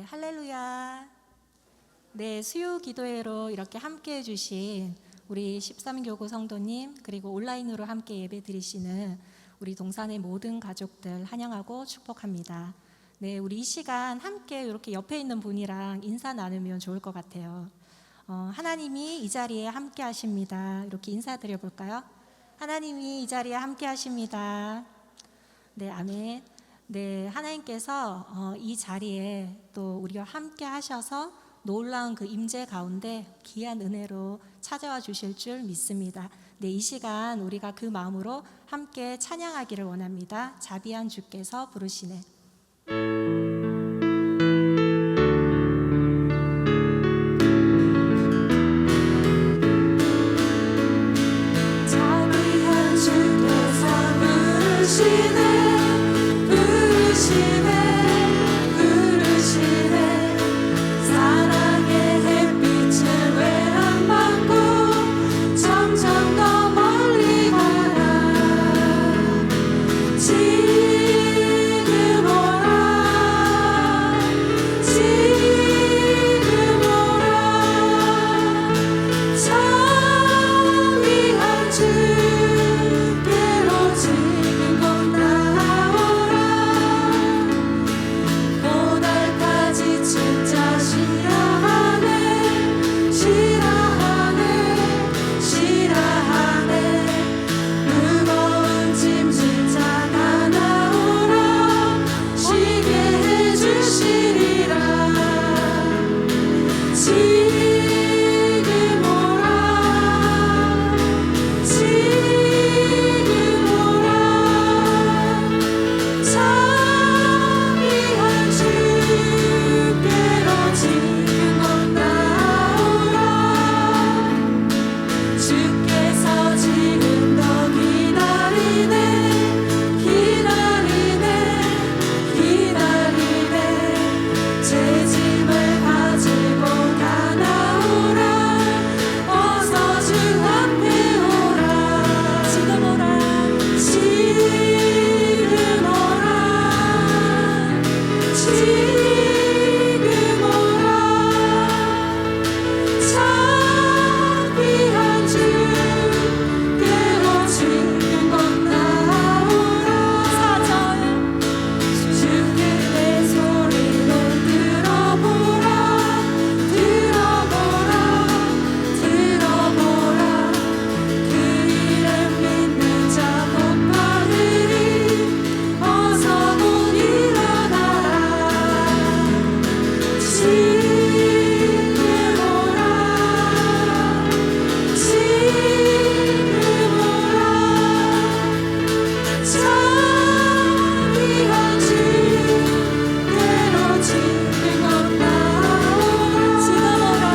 할렐루야. 네, 수요 기도회로 이렇게 함께 해주신 우리 13교구 성도님, 그리고 온라인으로 함께 예배 드리시는 우리 동산의 모든 가족들 환영하고 축복합니다. 네, 우리 이 시간 함께 이렇게 옆에 있는 분이랑 인사 나누면 좋을 것 같아요. 하나님이 이 자리에 함께 하십니다. 이렇게 인사드려 볼까요? 하나님이 이 자리에 함께 하십니다. 네, 아멘. 네, 하나님께서 이 자리에 또 우리와 함께 하셔서 놀라운 그 임재 가운데 귀한 은혜로 찾아와 주실 줄 믿습니다. 네, 이 시간 우리가 그 마음으로 함께 찬양하기를 원합니다. 자비한 주께서 부르시네. 자비한 주께서 부르시네. 사랑의 햇빛을 외람받고 점점 더 멀리 가라. 지금 오라. 지금 오라. 자비한 주께로 지금 곧 나오라. 고달까지 진짜 싫어하네. 싫어하네. 싫어하네. 무거운 짐 진짜 다 나오라. 쉬게 해주시리라. 지금 오라. 지금 오라. 자비한 주께로 지금 곧 나오라. 주께서 지금도 기다리네. 기다리네. 기다리네. 제 짐을 가지고 다 나오라. 어서 주 앞에 오라. 지금 오라. 지금 오라. 지금 오라. 자비한 주께로 지금 곧 나오라. 주께 내 소리를 들어보라. 들어보라. 들어보라. 그 이름 믿는 자 복 받으리. 어서 곧 일어나라. 지금 오라. 지금 오라. 자비한 주께로 지금 곧 나오라. 지금 오라.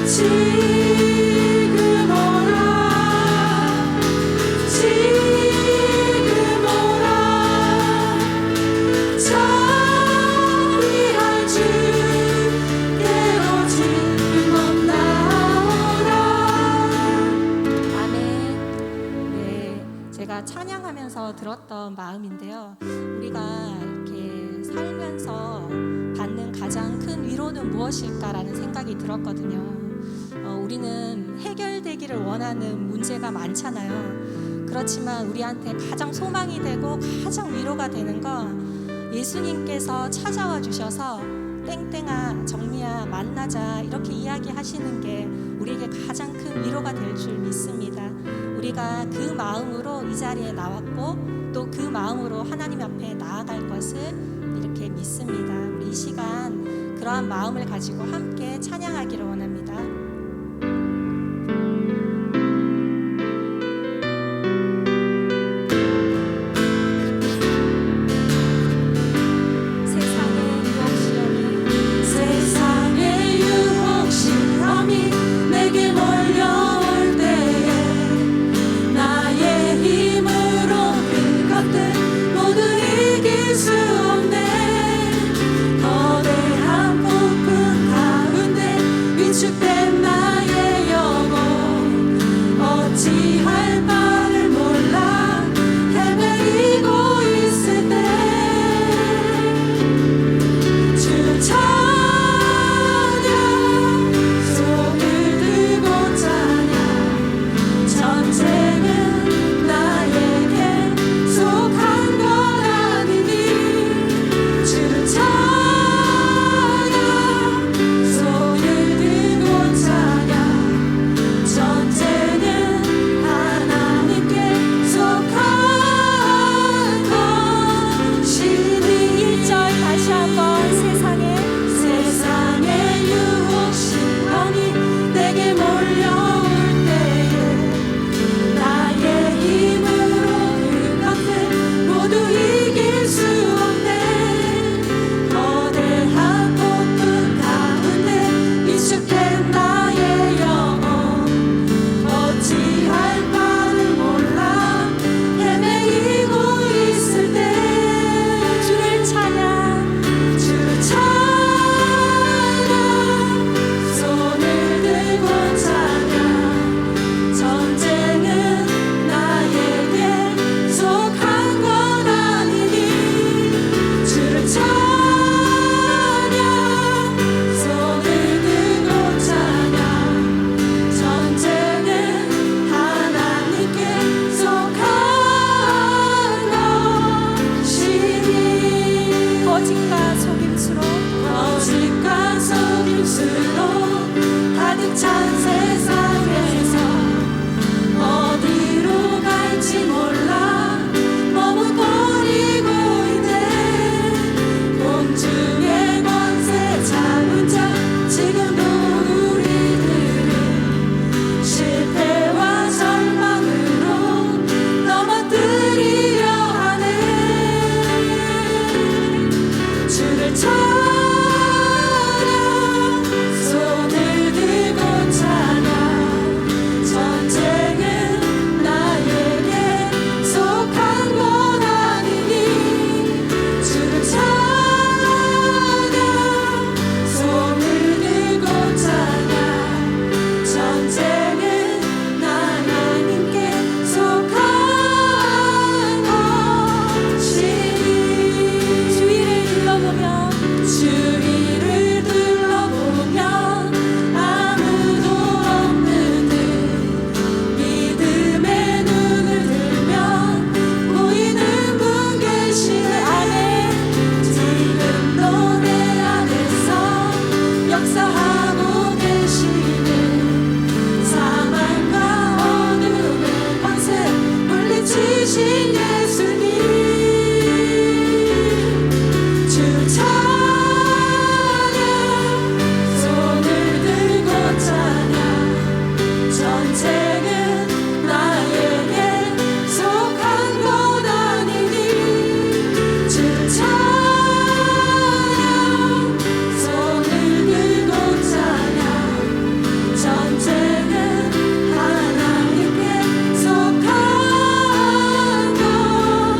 지금 오라. 지금 오라. 자비한 주께로 지금 곧 나오라. 아멘. 네, 제가 찬양하면서 들었던 마음인데요. 우리가 이렇게 살면서 받는 가장 큰 위로는 무엇일까라는 생각이 들었거든요. 우리는 해결되기를 원하는 문제가 많잖아요. 그렇지만 우리한테 가장 소망이 되고 가장 위로가 되는 건 예수님께서 찾아와 주셔서 땡땡아 정미야 만나자 이렇게 이야기하시는 게 우리에게 가장 큰 위로가 될 줄 믿습니다. 우리가 그 마음으로 이 자리에 나왔고 또 그 마음으로 하나님 앞에 나아갈 것을 이렇게 믿습니다. 우리 이 시간 그러한 마음을 가지고 함께 찬양하기를 원합니다. 세상의 유혹 시험이 내게 몰려올 때에 나의 힘으로 그것들 모두 이길 수 없네. 거대한 폭풍 가운데 위축된 것으로 가득 찬 세상에서 어디로 갈지 몰라 머뭇거리고 있네. 공중의 권세 잡은 자 지금도 우리들은 실패와 절망으로 넘어뜨리려 하네. 주를 찬양 손을 들고 찬양 전쟁은 나에게 속한 것 아니니. 주를 찬양 손을 들고 찬양 전쟁은 하나님께 속한 것이니. 주위를 둘러보면 아무도 없는 듯 믿음의 눈을 들면 보이는 분 계시네. 지금도 내 안에서 역사하고 계시는 사망과 어둠의 권세 물리치신 예수님. 주 찬양 손을 들고 찬양 전쟁은 나에게 속한 것 아니니. 주 찬양 손을 들고 찬양 전쟁은 하나님께 속한 것이니.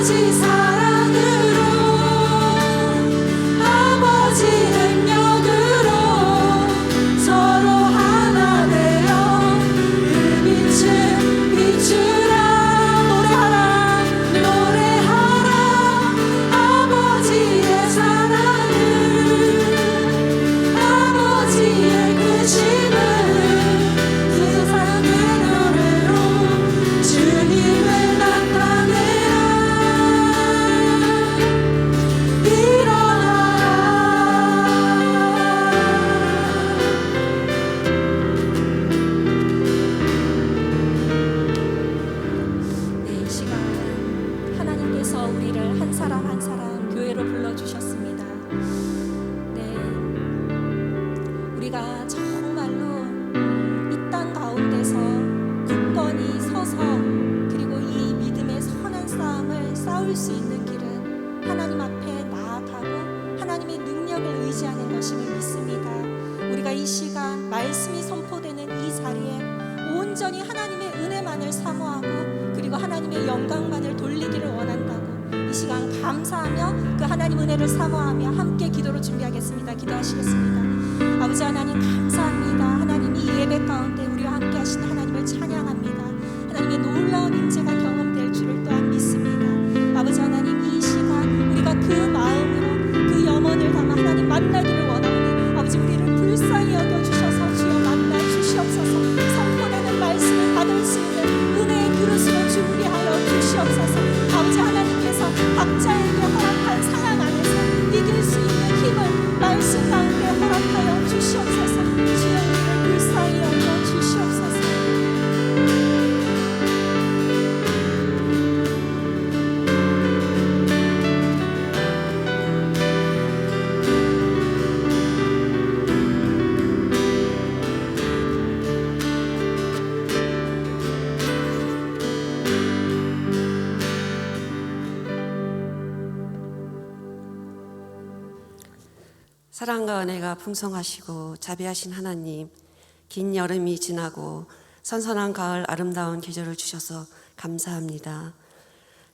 아버지 사랑으로 아버지 능력으로 서로 하나 되어 그 빛을 비추라. 노래하라 아버지의 사랑을, 아버지의 크심을 세상의 노래로 주님을 나타내라. 일어나라. 네, 이 시간 하나님께서 우리를 한 사람 한 사람 교회로 불러주셨습니다. 네, 우리가 정말로 이 땅 가운데서 굳건히 서서 그리고 이 믿음의 선한 싸움을 싸울 수 있는 길은 하나님 앞에 나아가고 하나님의 능력을 의지하는 것임을 믿습니다. 우리가 이 시간 말씀이 선포되는 이 자리에 온전히 하나님의 은혜만을 사모하고 그리고 하나님의 영광만을 돌리기를 원한다고 이 시간 감사하며 그 하나님 은혜를 사모하며 함께 기도로 준비하겠습니다. 기도하시겠습니다. 아버지 하나님 감사합니다. 하나님 이 예배 가운데 우리와 함께 하시는 하나님을 찬양합니다. 하나님의 놀라운 임재가 경험될 줄을 또한 믿습니다. 아버지 하나님 이 시간 우리가 그 마음으로 그 염원을 담아 하나님 만나기를 원하오니 아버지 우리를 불쌍히 여겨주셔서 주여 만나 주시옵소서. 선포되는 말씀을 받을 수 있는 은혜의 그릇으로 준비하여 주시옵소서. 아버지 하나님께서 각자에게 허락한 상황 안에서 이길 수 있는 힘을 말씀 가운데 허락하여 주시옵소서. 주여 우리를 불쌍히 여겨 주시옵소서. 사랑과 은혜가 풍성하시고 자비하신 하나님, 긴 여름이 지나고 선선한 가을 아름다운 계절을 주셔서 감사합니다.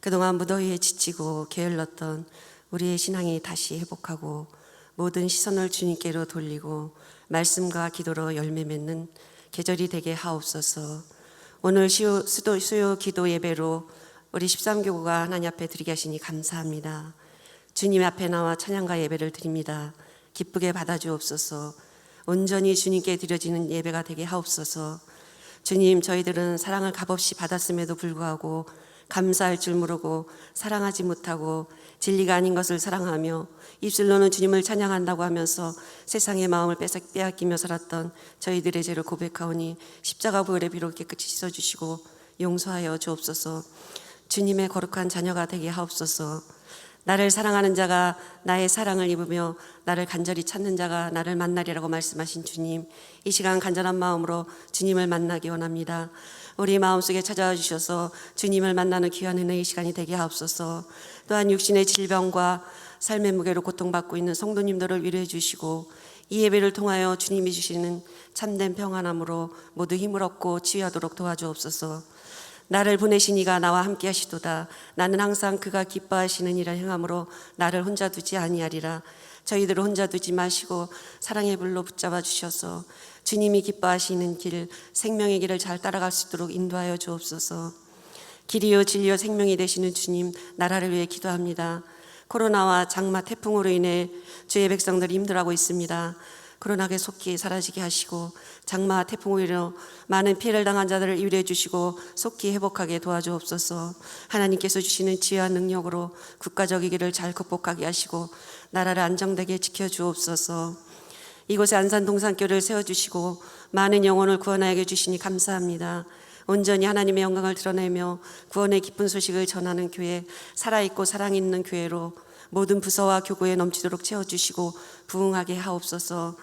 그동안 무더위에 지치고 게을렀던 우리의 신앙이 다시 회복하고 모든 시선을 주님께로 돌리고 말씀과 기도로 열매 맺는 계절이 되게 하옵소서. 오늘 수요 기도 예배로 우리 13교구가 하나님 앞에 드리게 하시니 감사합니다. 주님 앞에 나와 찬양과 예배를 드립니다. 기쁘게 받아주옵소서. 온전히 주님께 드려지는 예배가 되게 하옵소서. 주님, 저희들은 사랑을 값없이 받았음에도 불구하고 감사할 줄 모르고 사랑하지 못하고 진리가 아닌 것을 사랑하며 입술로는 주님을 찬양한다고 하면서 세상의 마음을 빼앗기며 살았던 저희들의 죄를 고백하오니 십자가 보혈에 비록 깨끗이 씻어주시고 용서하여 주옵소서. 주님의 거룩한 자녀가 되게 하옵소서. 나를 사랑하는 자가 나의 사랑을 입으며 나를 간절히 찾는 자가 나를 만나리라고 말씀하신 주님, 이 시간 간절한 마음으로 주님을 만나기 원합니다. 우리 마음속에 찾아와 주셔서 주님을 만나는 귀한 은혜의 시간이 되게 하옵소서. 또한 육신의 질병과 삶의 무게로 고통받고 있는 성도님들을 위로해 주시고 이 예배를 통하여 주님이 주시는 참된 평안함으로 모두 힘을 얻고 치유하도록 도와주옵소서. 나를 보내신 이가 나와 함께 하시도다. 나는 항상 그가 기뻐하시는 일을 행함으로 나를 혼자 두지 아니하리라. 저희들을 혼자 두지 마시고 사랑의 불로 붙잡아 주셔서 주님이 기뻐하시는 길, 생명의 길을 잘 따라갈 수 있도록 인도하여 주옵소서. 길이요 진리요 생명이 되시는 주님, 나라를 위해 기도합니다. 코로나와 장마 태풍으로 인해 주의 백성들이 힘들어하고 있습니다. 코로나가 속히 사라지게 하시고 장마 태풍으로 많은 피해를 당한 자들을 위로해 주시고 속히 회복하게 도와주옵소서. 하나님께서 주시는 지혜와 능력으로 국가적 위기를 잘 극복하게 하시고 나라를 안정되게 지켜주옵소서. 이곳에 안산동산교를 세워주시고 많은 영혼을 구원하게 해주시니 감사합니다. 온전히 하나님의 영광을 드러내며 구원의 기쁜 소식을 전하는 교회, 살아있고 사랑 있는 교회로 모든 부서와 교구에 넘치도록 채워주시고 부흥하게 하옵소서.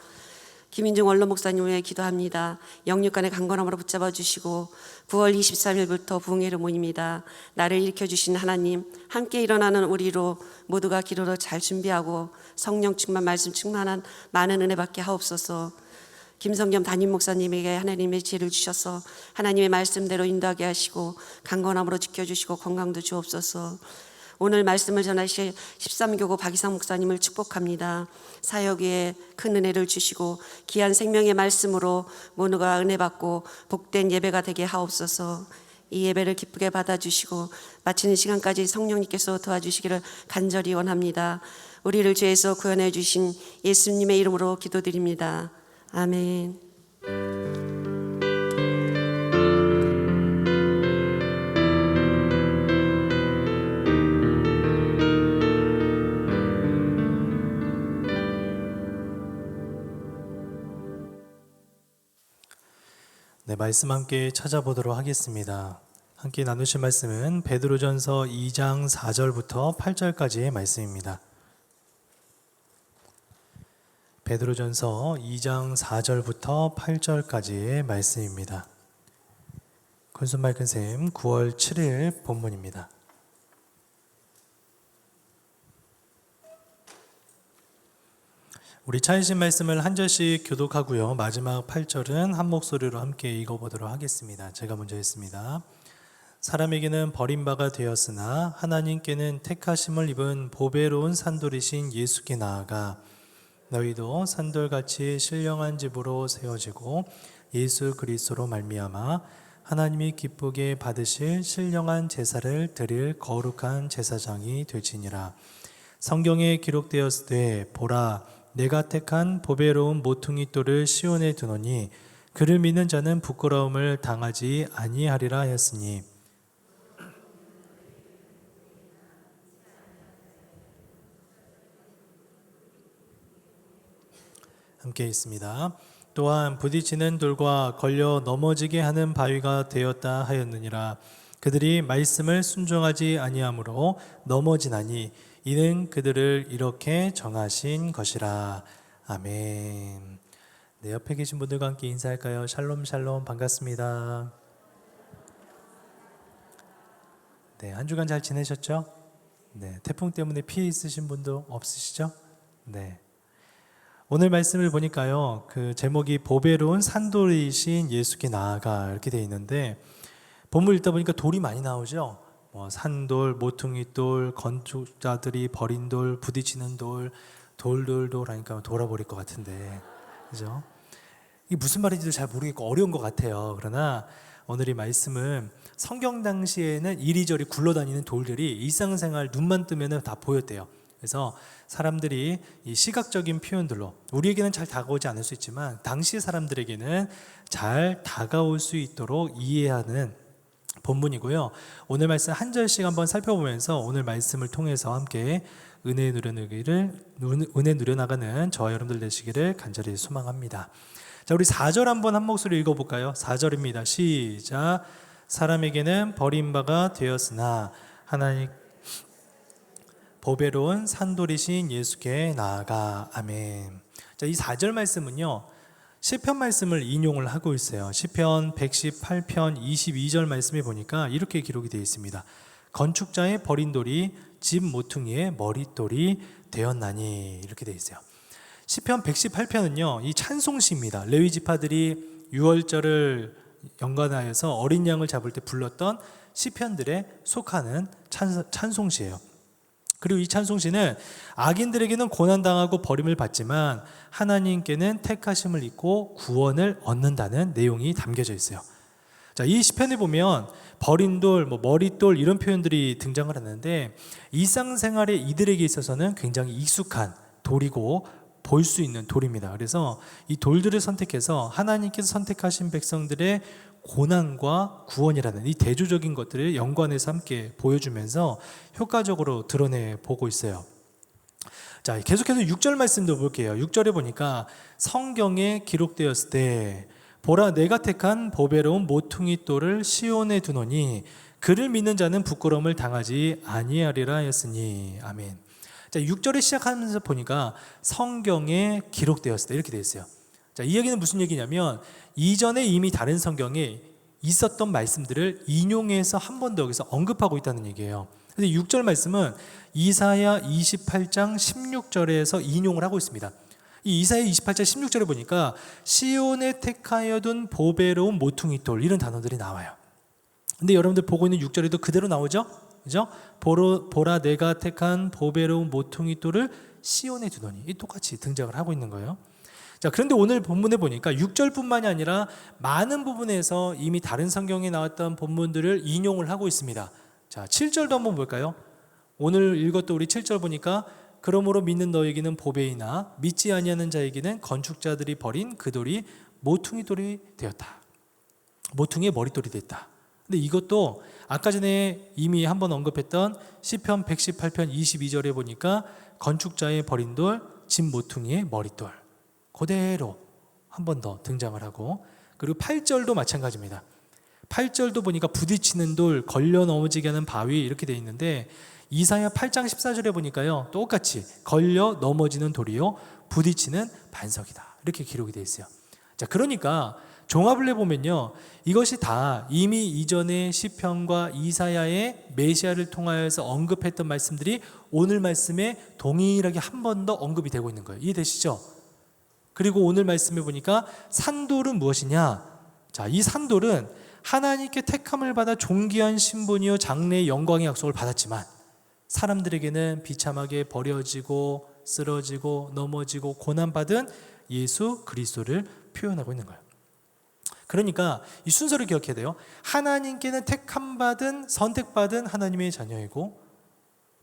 김인중 원로 목사님 위해 기도합니다. 영육간의 강건함으로 붙잡아 주시고 9월 23일부터 부흥회로 모입니다. 나를 일으켜주신 하나님, 함께 일어나는 우리로 모두가 기도로 잘 준비하고 성령 충만 말씀 충만한 많은 은혜 받게 하옵소서. 김성겸 담임 목사님에게 하나님의 지혜를 주셔서 하나님의 말씀대로 인도하게 하시고 강건함으로 지켜주시고 건강도 주옵소서. 오늘 말씀을 전하실 13교구 박이상 목사님을 축복합니다. 사역 위에 큰 은혜를 주시고 귀한 생명의 말씀으로 모두가 은혜 받고 복된 예배가 되게 하옵소서. 이 예배를 기쁘게 받아주시고 마치는 시간까지 성령님께서 도와주시기를 간절히 원합니다. 우리를 죄에서 구원해 주신 예수님의 이름으로 기도드립니다. 아멘. 네, 말씀 함께 찾아보도록 하겠습니다. 함께 나누실 말씀은 베드로전서 2장 4절부터 8절까지의 말씀입니다. 베드로전서 2장 4절부터 8절까지의 말씀입니다. 권순말큰쌤 9월 7일 본문입니다. 우리 차이신 말씀을 한 절씩 교독하고요. 마지막 8절은 한 목소리로 함께 읽어보도록 하겠습니다. 제가 먼저 했습니다. 사람에게는 버림바가 되었으나 하나님께는 택하심을 입은 보배로운 산돌이신 예수께 나아가 너희도 산돌같이 신령한 집으로 세워지고 예수 그리스도로 말미암아 하나님이 기쁘게 받으실 신령한 제사를 드릴 거룩한 제사장이 되지니라. 성경에 기록되었을 때 보라 내가 택한 보배로운 모퉁이 돌을 시온에 두노니 그를 믿는 자는 부끄러움을 당하지 아니하리라 하였으니 함께 있습니다. 또한 부딪히는 돌과 걸려 넘어지게 하는 바위가 되었다 하였느니라. 그들이 말씀을 순종하지 아니하므로 넘어지나니 이는 그들을 이렇게 정하신 것이라. 아멘. 네, 옆에 계신 분들과 함께 인사할까요? 샬롬 샬롬 반갑습니다. 네, 한 주간 잘 지내셨죠? 네, 태풍 때문에 피해 있으신 분도 없으시죠? 네. 오늘 말씀을 보니까요, 그 제목이 보배로운 산돌이신 예수께 나아가 이렇게 되어 있는데 본문 읽다 보니까 돌이 많이 나오죠. 산돌, 모퉁이돌, 건축자들이 버린 돌, 부딪히는 돌, 돌 하니까 돌아버릴 것 같은데, 그죠? 이게 무슨 말인지도 잘 모르겠고 어려운 것 같아요. 그러나 오늘 이 말씀은 성경 당시에는 이리저리 굴러다니는 돌들이 일상생활 눈만 뜨면 다 보였대요. 그래서 사람들이 이 시각적인 표현들로 우리에게는 잘 다가오지 않을 수 있지만 당시 사람들에게는 잘 다가올 수 있도록 이해하는 본문이고요. 오늘 말씀 한 절씩 한번 살펴보면서 오늘 말씀을 통해서 함께 은혜 누려나가는 저와 여러분들 되시기를 간절히 소망합니다. 자, 우리 4절 한번 한 목소리 읽어볼까요? 4절입니다. 시작. 사람에게는 버림바가 되었으나 하나님 보배로운 산돌이신 예수께 나아가. 아멘. 자, 이 4절 말씀은요, 시편 말씀을 인용을 하고 있어요. 시편 118편 22절 말씀에 보니까 이렇게 기록이 되어 있습니다. 건축자의 버린 돌이 집 모퉁이의 머릿돌이 되었나니, 이렇게 되어 있어요. 시편 118편은요, 이 찬송시입니다. 레위 지파들이 유월절을 연관하여서 어린 양을 잡을 때 불렀던 시편들에 속하는 찬송시예요. 그리고 이 찬송시는 악인들에게는 고난당하고 버림을 받지만 하나님께는 택하심을 입고 구원을 얻는다는 내용이 담겨져 있어요. 자, 이 시편에 보면 버린 돌, 머릿돌 이런 표현들이 등장을 하는데 일상생활에 이들에게 있어서는 굉장히 익숙한 돌이고 볼 수 있는 돌입니다. 그래서 이 돌들을 선택해서 하나님께서 선택하신 백성들의 고난과 구원이라는 이 대조적인 것들을 연관해서 함께 보여주면서 효과적으로 드러내 보고 있어요. 자, 계속해서 6절 말씀도 볼게요. 6절에 보니까 성경에 기록되었을 때 보라 내가 택한 보배로운 모퉁이 돌을 시온에 두노니 그를 믿는 자는 부끄러움을 당하지 아니하리라 했으니. 아멘. 자, 6절에 시작하면서 보니까 성경에 기록되었을 때 이렇게 되어 있어요. 자, 이 얘기는 무슨 얘기냐면 이전에 이미 다른 성경에 있었던 말씀들을 인용해서 한 번 더 여기서 언급하고 있다는 얘기예요. 근데 6절 말씀은 이사야 28장 16절에서 인용을 하고 있습니다. 이 이사야 28장 16절에 보니까 시온에 택하여 둔 보배로운 모퉁이 돌 이런 단어들이 나와요. 근데 여러분들 보고 있는 6절에도 그대로 나오죠? 그죠? 보라 내가 택한 보배로운 모퉁이 돌을 시온에 두노니. 이 똑같이 등장을 하고 있는 거예요. 자, 그런데 오늘 본문에 보니까 6절뿐만이 아니라 많은 부분에서 이미 다른 성경에 나왔던 본문들을 인용을 하고 있습니다. 자, 7절도 한번 볼까요? 오늘 읽었던 우리 7절 보니까 그러므로 믿는 너에게는 보배이나 믿지 아니하는 자에게는 건축자들이 버린 그 돌이 모퉁이 돌이 되었다. 모퉁이의 머릿돌이 됐다. 근데 이것도 아까 전에 이미 한번 언급했던 시편 118편 22절에 보니까 건축자의 버린 돌, 진 모퉁이의 머릿돌 그대로 한 번 더 등장을 하고, 그리고 8절도 마찬가지입니다. 8절도 보니까 부딪히는 돌, 걸려 넘어지게 하는 바위 이렇게 돼 있는데 이사야 8장 14절에 보니까요 똑같이 걸려 넘어지는 돌이요 부딪히는 반석이다 이렇게 기록이 돼 있어요. 자, 그러니까 종합을 해보면요 이것이 다 이미 이전의 시편과 이사야의 메시아를 통하여서 언급했던 말씀들이 오늘 말씀에 동일하게 한 번 더 언급이 되고 있는 거예요. 이해되시죠? 그리고 오늘 말씀에 보니까 산돌은 무엇이냐? 자, 이 산돌은 하나님께 택함을 받아 존귀한 신분이요 장래의 영광의 약속을 받았지만 사람들에게는 비참하게 버려지고 쓰러지고 넘어지고 고난받은 예수 그리스도를 표현하고 있는 거예요. 그러니까 이 순서를 기억해야 돼요. 하나님께는 택함받은 선택받은 하나님의 자녀이고,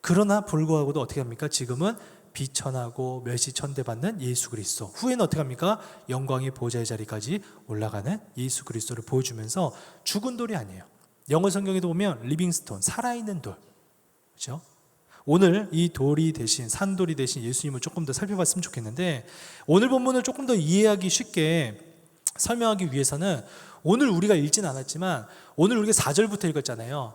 그러나 불구하고도 어떻게 합니까? 지금은 비천하고 멸시천대받는 예수 그리스도, 후에는 어떻게 합니까? 영광의 보좌의 자리까지 올라가는 예수 그리스도를 보여주면서 죽은 돌이 아니에요. 영어 성경에도 보면 리빙스톤, 살아있는 돌, 그렇죠? 오늘 이 돌이 대신, 산돌이 대신 예수님을 조금 더 살펴봤으면 좋겠는데, 오늘 본문을 조금 더 이해하기 쉽게 설명하기 위해서는 오늘 우리가 읽진 않았지만 오늘 우리가 4절부터 읽었잖아요.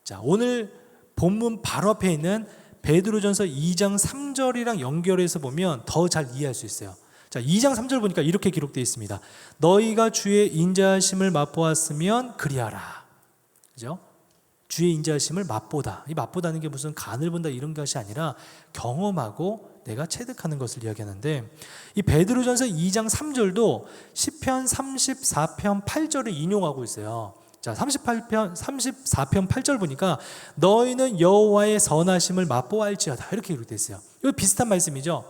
자, 오늘 본문 바로 앞에 있는 베드로전서 2장 3절이랑 연결해서 보면 더 잘 이해할 수 있어요. 자, 2장 3절 보니까 이렇게 기록되어 있습니다. 너희가 주의 인자하심을 맛보았으면 그리하라. 그죠? 주의 인자하심을 맛보다. 이 맛보다는 게 무슨 간을 본다 이런 것이 아니라 경험하고 내가 체득하는 것을 이야기하는데, 이 베드로전서 2장 3절도 시편 34편 8절을 인용하고 있어요. 자, 34편 8절 보니까 너희는 여호와의 선하심을 맛보아할지어다 이렇게 기록되어 있어요. 이거 비슷한 말씀이죠.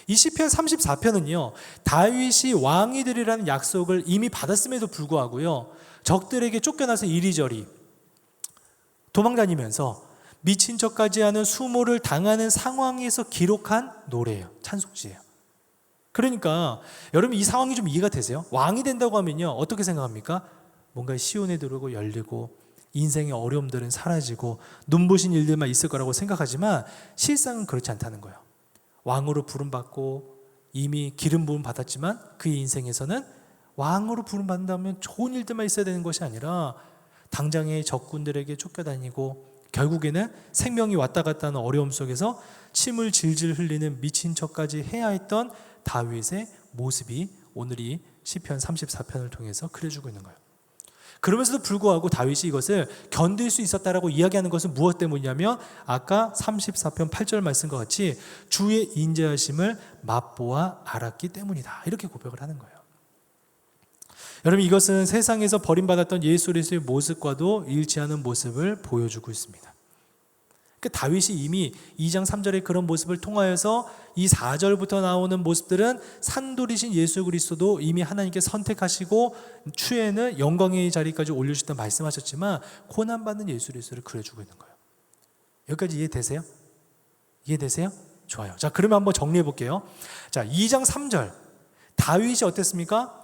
이 시편 34편은요 다윗이 왕이 되리라는 약속을 이미 받았음에도 불구하고요 적들에게 쫓겨나서 이리저리 도망다니면서 미친 척까지 하는 수모를 당하는 상황에서 기록한 노래예요. 찬송시예요. 그러니까 여러분 이 상황이 좀 이해가 되세요? 왕이 된다고 하면요 어떻게 생각합니까? 뭔가 시온에 들어오고 열리고 인생의 어려움들은 사라지고 눈부신 일들만 있을 거라고 생각하지만 실상은 그렇지 않다는 거예요. 왕으로 부름받고 이미 기름 부음 받았지만 그의 인생에서는 왕으로 부름받는다면 좋은 일들만 있어야 되는 것이 아니라 당장의 적군들에게 쫓겨다니고 결국에는 생명이 왔다 갔다 하는 어려움 속에서 침을 질질 흘리는 미친 척까지 해야 했던 다윗의 모습이 오늘 이 시편 34편을 통해서 그려주고 있는 거예요. 그러면서도 불구하고 다윗이 이것을 견딜 수 있었다라고 이야기하는 것은 무엇 때문이냐면 아까 34편 8절 말씀과 같이 주의 인자하심을 맛보아 알았기 때문이다 이렇게 고백을 하는 거예요. 여러분 이것은 세상에서 버림받았던 예수 그리스도의 모습과도 일치하는 모습을 보여주고 있습니다. 그 다윗이 이미 2장 3절의 그런 모습을 통하여서 이 4절부터 나오는 모습들은 산돌이신 예수 그리스도도 이미 하나님께 선택하시고 추에는 영광의 자리까지 올려주셨다 말씀하셨지만 고난받는 예수 그리스도를 그려주고 있는 거예요. 여기까지 이해되세요? 이해되세요? 좋아요. 자, 그러면 한번 정리해 볼게요. 자, 2장 3절 다윗이 어땠습니까?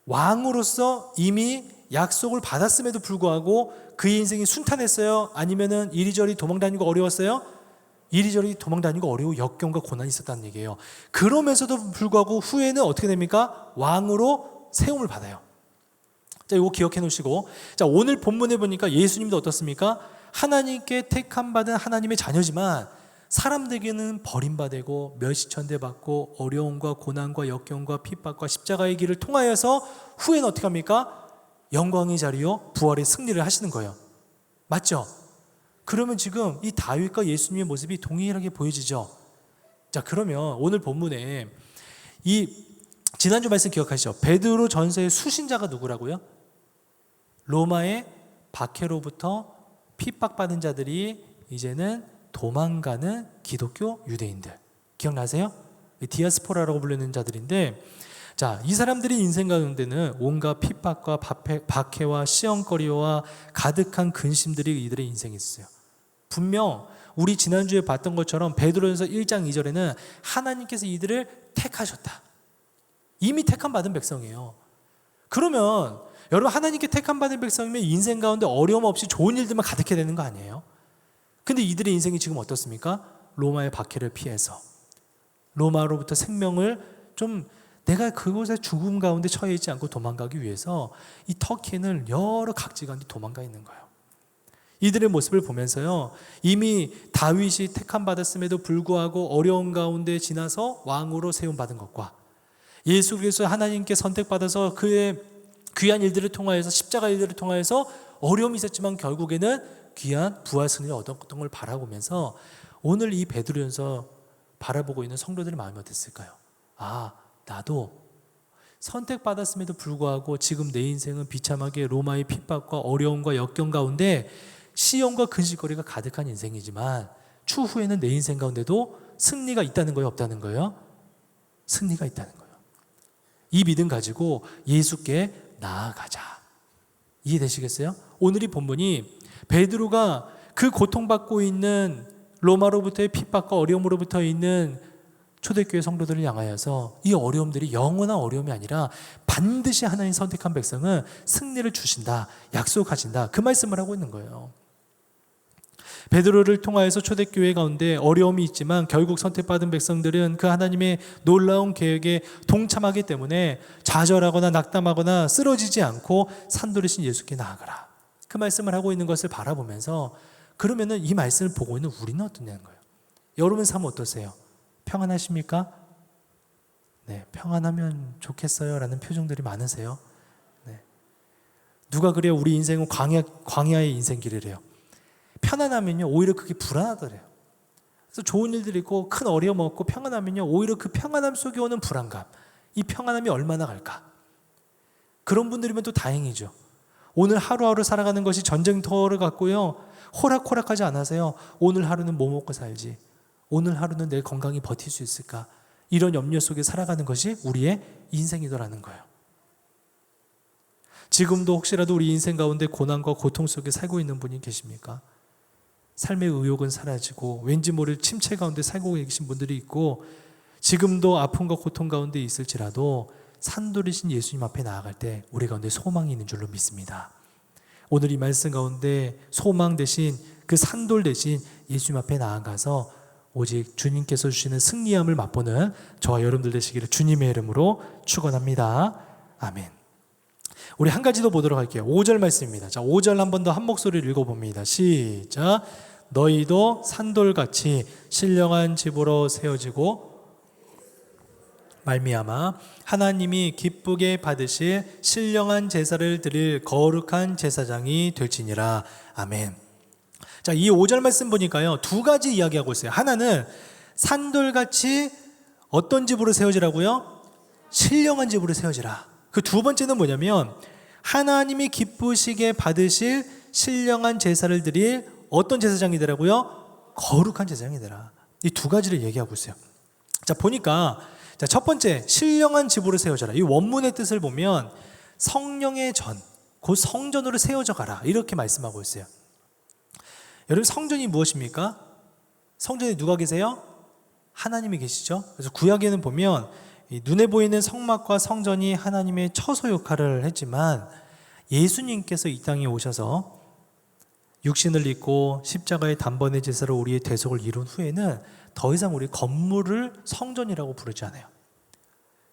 왕으로서 이미 약속을 받았음에도 불구하고 그의 인생이 순탄했어요? 아니면은 이리저리 도망다니고 어려웠어요? 이리저리 도망다니고 어려워 역경과 고난이 있었다는 얘기예요. 그러면서도 불구하고 후에는 어떻게 됩니까? 왕으로 세움을 받아요. 자, 이거 기억해 놓으시고, 자, 오늘 본문에 보니까 예수님도 어떻습니까? 하나님께 택함 받은 하나님의 자녀지만 사람들에게는 버림받고 멸시천대받고 어려움과 고난과 역경과 핍박과 십자가의 길을 통하여서 후에는 어떻게 합니까? 영광의 자리요 부활의 승리를 하시는 거예요. 맞죠? 그러면 지금 이 다윗과 예수님의 모습이 동일하게 보여지죠. 자, 그러면 오늘 본문에 이 지난주 말씀 기억하시죠? 베드로 전서의 수신자가 누구라고요? 로마의 박해로부터 핍박받은 자들이 이제는 도망가는 기독교 유대인들. 기억나세요? 디아스포라라고 불리는 자들인데, 자, 이 사람들의 인생 가운데는 온갖 핍박과 박해와 시험거리와 가득한 근심들이 이들의 인생에 있어요. 분명 우리 지난주에 봤던 것처럼 베드로전서 1장 2절에는 하나님께서 이들을 택하셨다. 이미 택함 받은 백성이에요. 그러면 여러분, 하나님께 택함 받은 백성이면 인생 가운데 어려움 없이 좋은 일들만 가득해야 되는 거 아니에요? 근데 이들의 인생이 지금 어떻습니까? 로마의 박해를 피해서, 로마로부터 생명을 좀, 내가 그곳에 죽음 가운데 처해 있지 않고 도망가기 위해서 이 터키에는 여러 각지간에 도망가 있는 거예요. 이들의 모습을 보면서요, 이미 다윗이 택함 받았음에도 불구하고 어려운 가운데 지나서 왕으로 세움받은 것과, 예수 그리스도 하나님께 선택받아서 그의 귀한 일들을 통하여서, 십자가 일들을 통하여서 어려움이 있었지만 결국에는 귀한 부활 승리를 얻었던 걸 바라보면서 오늘 이 베드로전서 바라보고 있는 성도들의 마음이 어땠을까요? 아, 나도 선택받았음에도 불구하고 지금 내 인생은 비참하게 로마의 핍박과 어려움과 역경 가운데 시험과 근심거리가 가득한 인생이지만 추후에는 내 인생 가운데도 승리가 있다는 거예요, 없다는 거예요? 승리가 있다는 거예요. 이 믿음 가지고 예수께 나아가자. 이해되시겠어요? 오늘 이 본문이 베드로가 그 고통받고 있는 로마로부터의 핍박과 어려움으로부터 있는 초대교회 성도들을 향하여서 이 어려움들이 영원한 어려움이 아니라 반드시 하나님 선택한 백성은 승리를 주신다, 약속하신다, 그 말씀을 하고 있는 거예요. 베드로를 통하여서 초대교회 가운데 어려움이 있지만 결국 선택받은 백성들은 그 하나님의 놀라운 계획에 동참하기 때문에 좌절하거나 낙담하거나 쓰러지지 않고 산돌이신 예수께 나아가라, 그 말씀을 하고 있는 것을 바라보면서, 그러면은 이 말씀을 보고 있는 우리는 어떠냐는 거예요. 여러분 삶 어떠세요? 평안하십니까? 네, 평안하면 좋겠어요 라는 표정들이 많으세요. 네. 누가 그래요? 우리 인생은 광야의 인생길이래요. 편안하면요 오히려 그게 불안하더래요. 그래서 좋은 일들이 있고 큰 어려움 없고 평안하면요 오히려 그 평안함 속에 오는 불안감, 이 평안함이 얼마나 갈까? 그런 분들이면 또 다행이죠. 오늘 하루하루 살아가는 것이 전쟁터를 갖고요 호락호락하지 않아서요, 오늘 하루는 뭐 먹고 살지, 오늘 하루는 내 건강히 버틸 수 있을까, 이런 염려 속에 살아가는 것이 우리의 인생이더라는 거예요. 지금도 혹시라도 우리 인생 가운데 고난과 고통 속에 살고 있는 분이 계십니까? 삶의 의욕은 사라지고 왠지 모를 침체 가운데 살고 계신 분들이 있고, 지금도 아픔과 고통 가운데 있을지라도 산돌이신 예수님 앞에 나아갈 때 우리 가운데 소망이 있는 줄로 믿습니다. 오늘 이 말씀 가운데 소망 대신, 그 산돌 대신 예수님 앞에 나아가서 오직 주님께서 주시는 승리함을 맛보는 저와 여러분들 되시기를 주님의 이름으로 축원합니다. 아멘. 우리 한 가지 더 보도록 할게요. 5절 말씀입니다. 자, 5절 한 번 더 한 목소리를 읽어봅니다. 시작. 너희도 산돌같이 신령한 집으로 세워지고 말미암아 하나님이 기쁘게 받으실 신령한 제사를 드릴 거룩한 제사장이 될지니라. 아멘. 자, 이 5절 말씀 보니까요 두 가지 이야기하고 있어요. 하나는 산돌같이 어떤 집으로 세워지라고요? 신령한 집으로 세워지라. 그 두 번째는 뭐냐면 하나님이 기쁘시게 받으실 신령한 제사를 드릴 어떤 제사장이 되라고요? 거룩한 제사장이 되라. 이 두 가지를 얘기하고 있어요. 자, 보니까 자, 첫 번째 신령한 집으로 세워져라. 이 원문의 뜻을 보면 성령의 전, 곧 성전으로 세워져 가라, 이렇게 말씀하고 있어요. 여러분, 성전이 무엇입니까? 성전에 누가 계세요? 하나님이 계시죠. 그래서 구약에는 보면 눈에 보이는 성막과 성전이 하나님의 처소 역할을 했지만 예수님께서 이 땅에 오셔서 육신을 입고 십자가의 단번의 제사로 우리의 대속을 이룬 후에는 더 이상 우리 건물을 성전이라고 부르지 않아요.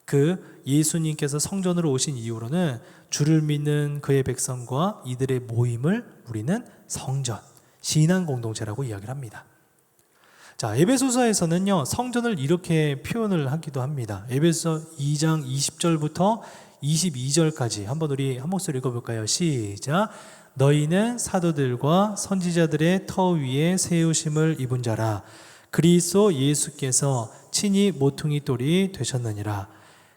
그 예수님께서 성전으로 오신 이후로는 주를 믿는 그의 백성과 이들의 모임을 우리는 성전, 신앙 공동체라고 이야기를 합니다. 자, 에베소서에서는요 성전을 이렇게 표현을 하기도 합니다. 에베소서 2장 20절부터 22절까지 한번 우리 한 목소리 읽어볼까요? 시작. 너희는 사도들과 선지자들의 터 위에 세우심을 입은 자라. 그리스도 예수께서 친히 모퉁이 돌이 되셨느니라.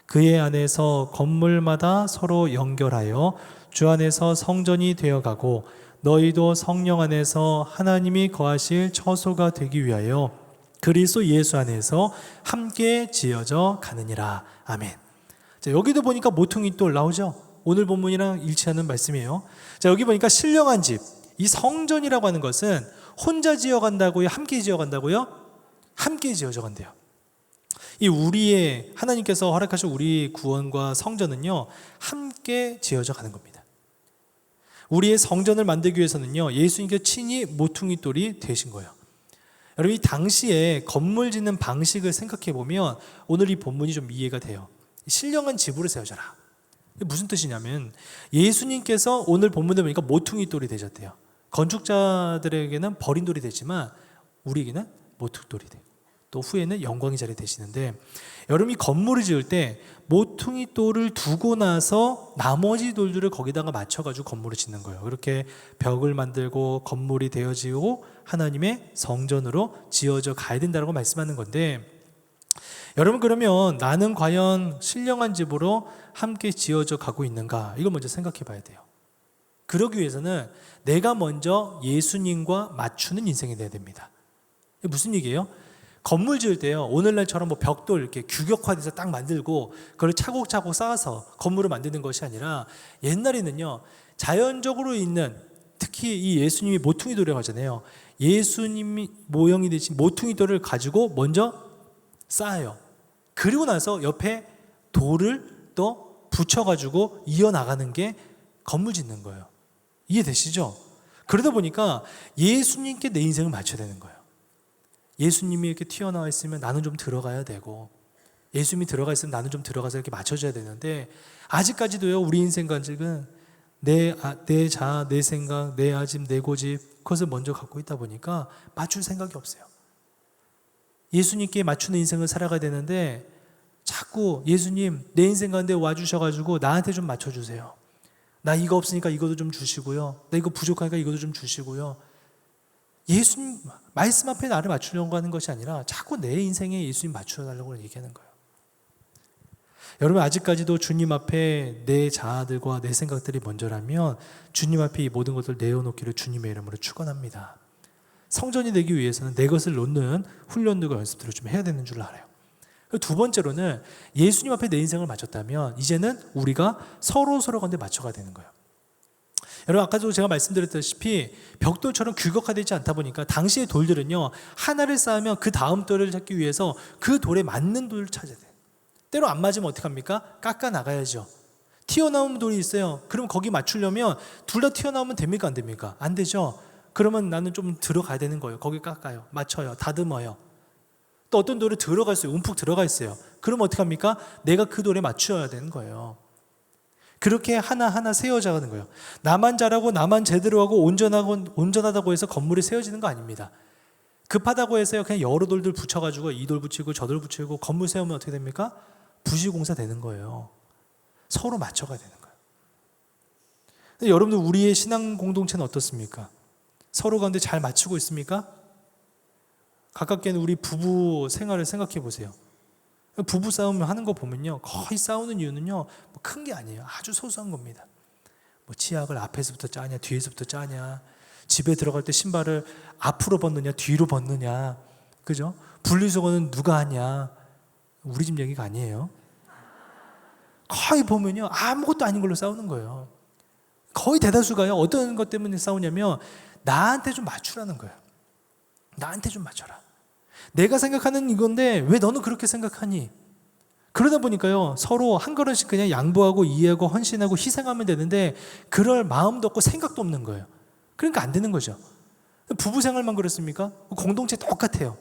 그의 안에서 건물마다 서로 연결하여 주 안에서 성전이 되어가고 너희도 성령 안에서 하나님이 거하실 처소가 되기 위하여 그리스도 예수 안에서 함께 지어져 가느니라. 아멘. 자, 여기도 보니까 모퉁이 돌 나오죠. 오늘 본문이랑 일치하는 말씀이에요. 자, 여기 보니까 신령한 집, 이 성전이라고 하는 것은 혼자 지어간다고요? 함께 지어간다고요? 함께 지어져 간대요. 이 우리의 하나님께서 허락하신 우리 구원과 성전은요, 함께 지어져 가는 겁니다. 우리의 성전을 만들기 위해서는요, 예수님께서 친히 모퉁이 돌이 되신 거예요. 여러분, 이 당시에 건물 짓는 방식을 생각해 보면 오늘 이 본문이 좀 이해가 돼요. 신령한 집으로 세워져라. 무슨 뜻이냐면 예수님께서 오늘 본문에 보니까 모퉁이 돌이 되셨대요. 건축자들에게는 버린 돌이 되지만 우리에게는 모퉁이 돌이 돼요. 또 후에는 영광의 자리 되시는데, 여러분이 건물을 지을 때 모퉁이 돌을 두고 나서 나머지 돌들을 거기다가 맞춰가지고 건물을 짓는 거예요. 그렇게 벽을 만들고 건물이 되어지고 하나님의 성전으로 지어져 가야 된다고 말씀하는 건데, 여러분, 그러면 나는 과연 신령한 집으로 함께 지어져 가고 있는가? 이걸 먼저 생각해 봐야 돼요. 그러기 위해서는 내가 먼저 예수님과 맞추는 인생이 돼야 됩니다. 이게 무슨 얘기예요? 건물 지을 때요, 오늘날처럼 뭐 벽돌 이렇게 규격화돼서 딱 만들고 그걸 차곡차곡 쌓아서 건물을 만드는 것이 아니라, 옛날에는요, 자연적으로 있는, 특히 이 예수님이 모퉁이 돌이라고 하잖아요. 예수님이 모형이 되신 모퉁이 돌을 가지고 먼저 쌓아요. 그리고 나서 옆에 돌을 또 붙여가지고 이어나가는 게 건물 짓는 거예요. 이해되시죠? 그러다 보니까 예수님께 내 인생을 맞춰야 되는 거예요. 예수님이 이렇게 튀어나와 있으면 나는 좀 들어가야 되고, 예수님이 들어가 있으면 나는 좀 들어가서 이렇게 맞춰줘야 되는데, 아직까지도요, 우리 인생 관직은 내 자아, 내 생각, 내 아집, 내 고집, 그것을 먼저 갖고 있다 보니까 맞출 생각이 없어요. 예수님께 맞추는 인생을 살아가야 되는데 자꾸 예수님 내 인생 가운데 와주셔가지고 나한테 좀 맞춰주세요. 나 이거 없으니까 이것도 좀 주시고요. 나 이거 부족하니까 이것도 좀 주시고요. 예수님 말씀 앞에 나를 맞추려고 하는 것이 아니라 자꾸 내 인생에 예수님 맞춰달라고 얘기하는 거예요. 여러분, 아직까지도 주님 앞에 내 자아들과 내 생각들이 먼저라면 주님 앞에 이 모든 것을 내어놓기를 주님의 이름으로 축원합니다. 성전이 되기 위해서는 내 것을 놓는 훈련들과 연습들을 좀 해야 되는 줄 알아요. 두 번째로는 예수님 앞에 내 인생을 맞췄다면 이제는 우리가 서로 가운데 맞춰가야 되는 거예요. 여러분, 아까도 제가 말씀드렸다시피 벽돌처럼 규격화되지 않다 보니까 당시의 돌들은요, 하나를 쌓으면 그 다음 돌을 찾기 위해서 그 돌에 맞는 돌을 찾아야 돼요. 때로 안 맞으면 어떡합니까? 깎아 나가야죠. 튀어나온 돌이 있어요. 그럼 거기 맞추려면 둘 다 튀어나오면 됩니까? 안 됩니까? 안 되죠. 그러면 나는 좀 들어가야 되는 거예요. 거기 깎아요. 맞춰요. 다듬어요. 또 어떤 돌에 들어가 있어요. 움푹 들어가 있어요. 그럼 어떡합니까? 내가 그 돌에 맞춰야 되는 거예요. 그렇게 하나하나 세워져가는 거예요. 나만 잘하고 나만 제대로 하고 온전하다고 해서 건물이 세워지는 거 아닙니다. 급하다고 해서요, 그냥 여러 돌들 붙여가지고 이 돌 붙이고 저 돌 붙이고 건물 세우면 어떻게 됩니까? 부실공사 되는 거예요. 서로 맞춰가야 되는 거예요. 근데 여러분들, 우리의 신앙 공동체는 어떻습니까? 서로 가운데 잘 맞추고 있습니까? 가깝게는 우리 부부 생활을 생각해 보세요. 부부 싸움 하는 거 보면요, 거의 싸우는 이유는요, 뭐 큰 게 아니에요. 아주 소소한 겁니다. 뭐 치약을 앞에서부터 짜냐, 뒤에서부터 짜냐, 집에 들어갈 때 신발을 앞으로 벗느냐, 뒤로 벗느냐, 그죠? 분리수거는 누가 하냐. 우리 집 얘기가 아니에요. 거의 보면요, 아무것도 아닌 걸로 싸우는 거예요. 거의 대다수가요, 어떤 것 때문에 싸우냐면 나한테 좀 맞추라는 거예요. 나한테 좀 맞춰라. 내가 생각하는 이건데 왜 너는 그렇게 생각하니? 그러다 보니까요, 서로 한 걸음씩 그냥 양보하고 이해하고 헌신하고 희생하면 되는데 그럴 마음도 없고 생각도 없는 거예요. 그러니까 안 되는 거죠. 부부 생활만 그렇습니까? 공동체 똑같아요.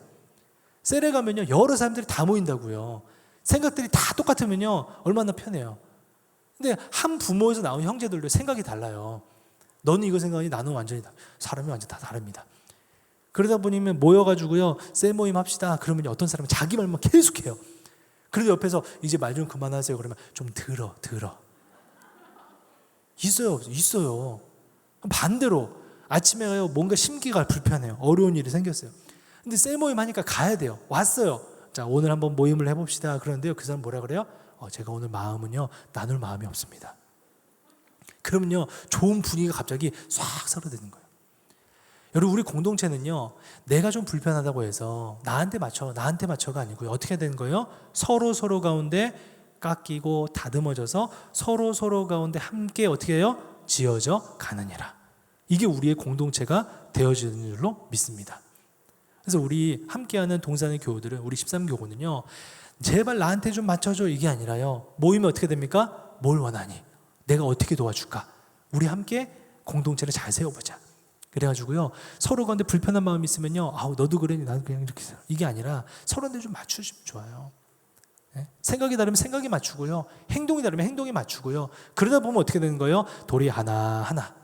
셀에 가면요, 여러 사람들이 다 모인다고요. 생각들이 다 똑같으면요, 얼마나 편해요. 근데 한 부모에서 나온 형제들도 생각이 달라요. 너는 이거 생각하니 나는 완전히 사람이 완전 다 다릅니다. 그러다 보면 모여가지고요, 셀 모임 합시다. 그러면 어떤 사람은 자기 말만 계속해요. 그래도 옆에서 이제 말 좀 그만하세요. 그러면 좀 들어. 있어요. 반대로 아침에 뭔가 심기가 불편해요. 어려운 일이 생겼어요. 근데 셀 모임 하니까 가야 돼요. 왔어요. 자, 오늘 한번 모임을 해봅시다. 그런데요, 그 사람 뭐라 그래요? 제가 오늘 마음은요, 나눌 마음이 없습니다. 그러면요 좋은 분위기가 갑자기 싹 살아드는 거예요. 여러분 우리 공동체는요 내가 좀 불편하다고 해서 나한테 맞춰가 아니고요 어떻게 되는 거예요? 서로 가운데 깎이고 다듬어져서 서로 가운데 함께 어떻게 해요? 지어져 가느니라. 이게 우리의 공동체가 되어지는 줄로 믿습니다. 그래서 우리 함께하는 동산의 교우들은 우리 13교구는요 제발 나한테 좀 맞춰줘 이게 아니라요 모이면 어떻게 됩니까? 뭘 원하니? 내가 어떻게 도와줄까? 우리 함께 공동체를 잘 세워보자. 그래가지고요 서로 가운데 불편한 마음이 있으면요 아우 너도 그러니 나도 그냥 이렇게 이게 아니라 서로한테 좀 맞추시면 좋아요. 네? 생각이 다르면 생각이 맞추고요 행동이 다르면 행동이 맞추고요 그러다 보면 어떻게 되는 거예요? 돌이 하나하나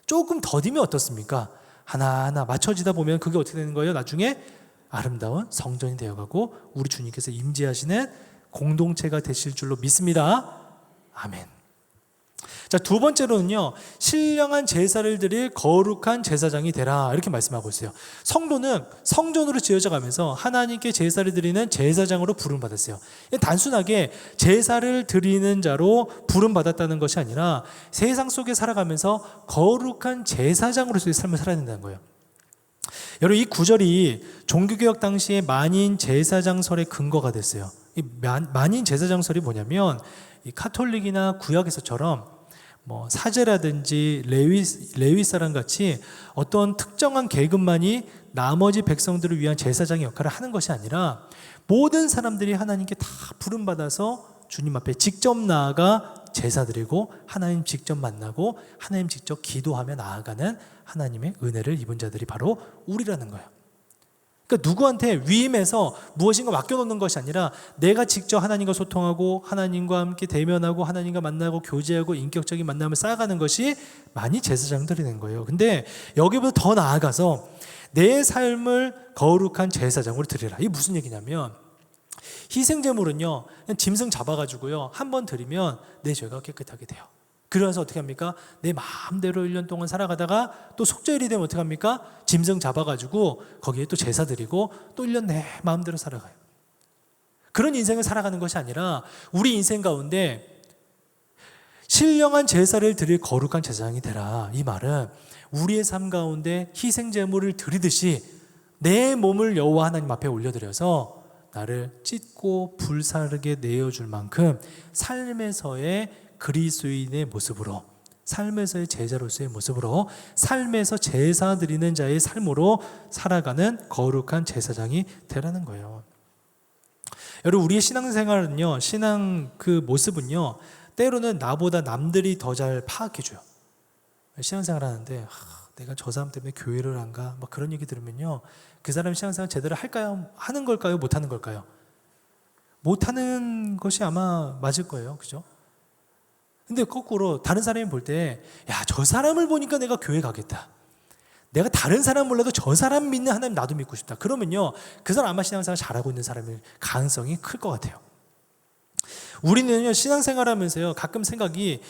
조금 더디면 어떻습니까? 하나하나 맞춰지다 보면 그게 어떻게 되는 거예요? 나중에 아름다운 성전이 되어가고 우리 주님께서 임재하시는 공동체가 되실 줄로 믿습니다. 아멘. 자, 두 번째로는요 신령한 제사를 드릴 거룩한 제사장이 되라 이렇게 말씀하고 있어요. 성도는 성전으로 지어져 가면서 하나님께 제사를 드리는 제사장으로 부름받았어요. 단순하게 제사를 드리는 자로 부름받았다는 것이 아니라 세상 속에 살아가면서 거룩한 제사장으로서의 삶을 살아야 된다는 거예요. 여러분 이 구절이 종교개혁 당시에 만인 제사장설의 근거가 됐어요. 이 만인 제사장설이 뭐냐면 이 카톨릭이나 구약에서처럼 뭐 사제라든지 레위 사람 같이 어떤 특정한 계급만이 나머지 백성들을 위한 제사장의 역할을 하는 것이 아니라 모든 사람들이 하나님께 다 부름받아서 주님 앞에 직접 나아가 제사 드리고 하나님 직접 만나고 하나님 직접 기도하며 나아가는 하나님의 은혜를 입은 자들이 바로 우리라는 거예요. 그러니까 누구한테 위임해서 무엇인가 맡겨놓는 것이 아니라 내가 직접 하나님과 소통하고 하나님과 함께 대면하고 하나님과 만나고 교제하고 인격적인 만남을 쌓아가는 것이 많이 제사장들이 된 거예요. 근데 여기보다 더 나아가서 내 삶을 거룩한 제사장으로 드리라. 이게 무슨 얘기냐면 희생제물은요 그냥 짐승 잡아가지고요 한 번 드리면 내 죄가 깨끗하게 돼요. 그래서 어떻게 합니까? 내 마음대로 1년 동안 살아가다가 또 속죄일이 되면 어떻게 합니까? 짐승 잡아가지고 거기에 또 제사 드리고 또 1년 내 마음대로 살아가요. 그런 인생을 살아가는 것이 아니라 우리 인생 가운데 신령한 제사를 드릴 거룩한 제사장이 되라. 이 말은 우리의 삶 가운데 희생제물을 드리듯이 내 몸을 여호와 하나님 앞에 올려드려서 나를 찢고 불사르게 내어줄 만큼 삶에서의 그리스도인의 모습으로 삶에서의 제자로서의 모습으로 삶에서 제사 드리는 자의 삶으로 살아가는 거룩한 제사장이 되라는 거예요. 여러분 우리의 신앙생활은요 신앙 그 모습은요 때로는 나보다 남들이 더 잘 파악해줘요. 신앙생활 하는데 내가 저 사람 때문에 교회를 안 가? 막 그런 얘기 들으면요 그 사람 신앙생활 제대로 할까요? 하는 걸까요? 못하는 걸까요? 못하는 것이 아마 맞을 거예요. 그죠? 근데 거꾸로 다른 사람이 볼 때 야, 저 사람을 보니까 내가 교회 가겠다. 내가 다른 사람 몰라도 저 사람 믿는 하나님 나도 믿고 싶다. 그러면요 그 사람 아마 신앙생활 잘하고 있는 사람일 가능성이 클 것 같아요. 우리는요 신앙생활 하면서요 가끔 생각이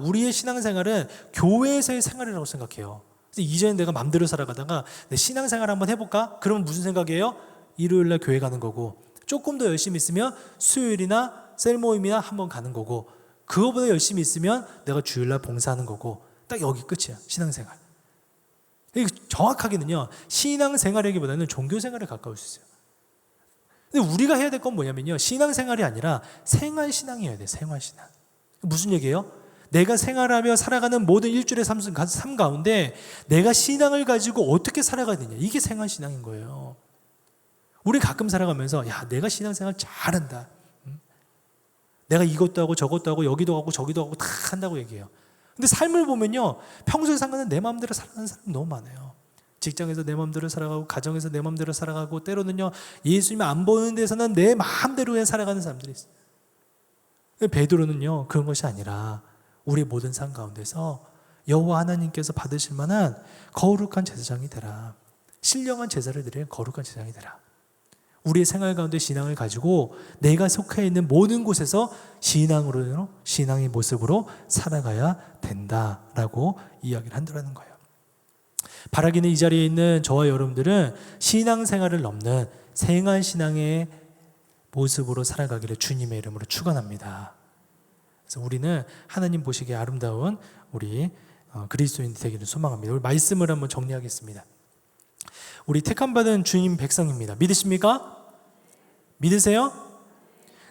우리의 신앙생활은 교회에서의 생활이라고 생각해요. 이전에 내가 맘대로 살아가다가 내 신앙생활 한번 해볼까? 그러면 무슨 생각이에요? 일요일날 교회 가는 거고 조금 더 열심히 있으면 수요일이나 셀 모임이나 한번 가는 거고 그거보다 열심히 있으면 내가 주일날 봉사하는 거고 딱 여기 끝이야 신앙생활. 정확하게는요 신앙생활이기보다는 종교생활에 가까울 수 있어요. 근데 우리가 해야 될 건 뭐냐면요 신앙생활이 아니라 생활신앙이어야 돼. 생활신앙. 무슨 얘기예요? 내가 생활하며 살아가는 모든 일주일의 삶 가운데 내가 신앙을 가지고 어떻게 살아가야 되냐 이게 생활신앙인 거예요. 우리 가끔 살아가면서 야 내가 신앙생활 잘한다. 내가 이것도 하고 저것도 하고 여기도 하고 저기도 하고 다 한다고 얘기해요. 근데 삶을 보면요 평소에 살아가는 내 마음대로 살아가는 사람 너무 많아요. 직장에서 내 마음대로 살아가고 가정에서 내 마음대로 살아가고 때로는요 예수님 안 보는 데서는 내 마음대로 살아가는 사람들이 있어요. 베드로는요 그런 것이 아니라 우리 모든 삶 가운데서 여호와 하나님께서 받으실 만한 거룩한 제사장이 되라. 신령한 제사를 드리는 거룩한 제사장이 되라. 우리의 생활 가운데 신앙을 가지고 내가 속해 있는 모든 곳에서 신앙의 모습으로 살아가야 된다라고 이야기를 한다는 거예요. 바라기는 이 자리에 있는 저와 여러분들은 신앙생활을 넘는 생활신앙의 모습으로 살아가기를 주님의 이름으로 축원합니다. 그래서 우리는 하나님 보시기에 아름다운 우리 그리스도인이 되기를 소망합니다. 우리 말씀을 한번 정리하겠습니다. 우리 택함받은 주님 백성입니다. 믿으십니까? 믿으세요?